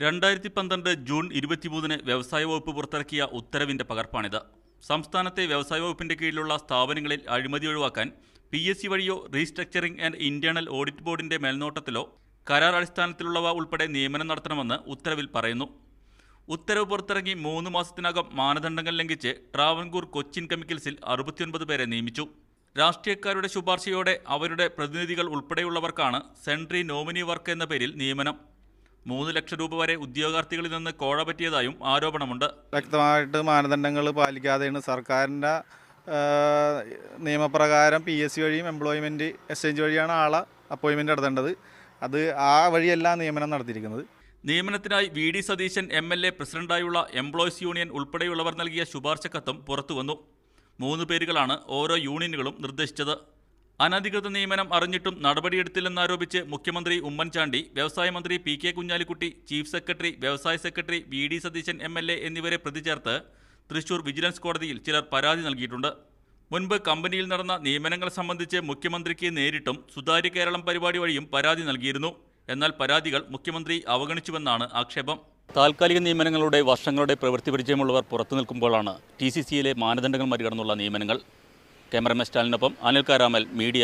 2012 June 23 വ്യവസായ വകുപ്പ് പുറത്തിറക്കിയ ഉത്തരവിന്റെ പകർപ്പാണിത്. സംസ്ഥാനത്തെ വ്യവസായ വകുപ്പിന്റെ കീഴിലുള്ള സ്ഥാപനങ്ങളിൽ അഴിമതി ഒഴിവാക്കാൻ PSC വഴിയോ റീസ്ട്രക്ചറിംഗ് ആൻഡ് ഇന്റേണൽ ഓഡിറ്റ് ബോർഡിന്റെ മേൽനോട്ടത്തിലോ കരാർ അടിസ്ഥാനത്തിലുള്ളവ ഉൾപ്പെടെ നിയമനം നടത്തണമെന്ന് ഉത്തരവിൽ പറയുന്നു. ഉത്തരവ് പുറത്തിറങ്ങി 3 മാസത്തിനകം മാനദണ്ഡങ്ങൾ ലംഘിച്ച് ട്രാവൻകൂർ കൊച്ചിൻ കെമിക്കൽസിൽ 69 പേരെ നിയമിച്ചു. രാഷ്ട്രീയക്കാരുടെ ശുപാർശയോടെ അവരുടെ പ്രതിനിധികൾ ഉൾപ്പെടെയുള്ളവർക്കാണ് സെൻട്രി നോമിനി വർക്ക് എന്ന പേരിൽ നിയമനം. 3 ലക്ഷം രൂപ വരെ ഉദ്യോഗാർത്ഥികളിൽ നിന്ന് കോഴ പറ്റിയതായും ആരോപണമുണ്ട്. വ്യക്തമായിട്ട് മാനദണ്ഡങ്ങൾ പാലിക്കാതെയാണ് സർക്കാരിൻ്റെ നിയമപ്രകാരം PSC വഴിയും എംപ്ലോയ്മെൻറ്റ് എക്സ്ചേഞ്ച് വഴിയാണ് ആളെ അപ്പോയിൻമെൻറ്റ് നടത്തേണ്ടത്. അത് ആ വഴിയല്ല നിയമനം നടത്തിയിരിക്കുന്നത്. നിയമനത്തിനായി VD സതീശൻ MLA പ്രസിഡന്റായുള്ള എംപ്ലോയീസ് യൂണിയൻ ഉൾപ്പെടെയുള്ളവർ നൽകിയ ശുപാർശക്കത്തും പുറത്തുവന്നു. 3 പേരുകളാണ് ഓരോ യൂണിയനുകളും നിർദ്ദേശിച്ചത്. അനധികൃത നിയമനം അറിഞ്ഞിട്ടും നടപടിയെടുത്തില്ലെന്നാരോപിച്ച് മുഖ്യമന്ത്രി ഉമ്മൻചാണ്ടി, വ്യവസായ മന്ത്രി PK കുഞ്ഞാലിക്കുട്ടി, ചീഫ് സെക്രട്ടറി, വ്യവസായ സെക്രട്ടറി VD സതീശൻ MLA എന്നിവരെ പ്രതി ചേർത്ത് തൃശൂർ വിജിലൻസ് കോടതിയിൽ ചിലർ പരാതി നൽകിയിട്ടുണ്ട്. മുൻപ് കമ്പനിയിൽ നടന്ന നിയമനങ്ങൾ സംബന്ധിച്ച് മുഖ്യമന്ത്രിക്ക് നേരിട്ടും സുതാര്യ കേരളം പരിപാടി വഴിയും പരാതി നൽകിയിരുന്നു. എന്നാൽ പരാതികൾ മുഖ്യമന്ത്രി അവഗണിച്ചുവെന്നാണ് ആക്ഷേപം. താൽക്കാലിക നിയമനങ്ങളുടെ വർഷങ്ങളുടെ പ്രവൃത്തി പരിചയമുള്ളവർ പുറത്തു നിൽക്കുമ്പോഴാണ് TCCയിലെ മാനദണ്ഡങ്ങൾ മറികടന്നുള്ള നിയമനങ്ങൾ. ക്യാമറമാൻ സ്റ്റാലിനൊപ്പം അനിൽ കാരാമൽ, മീഡിയ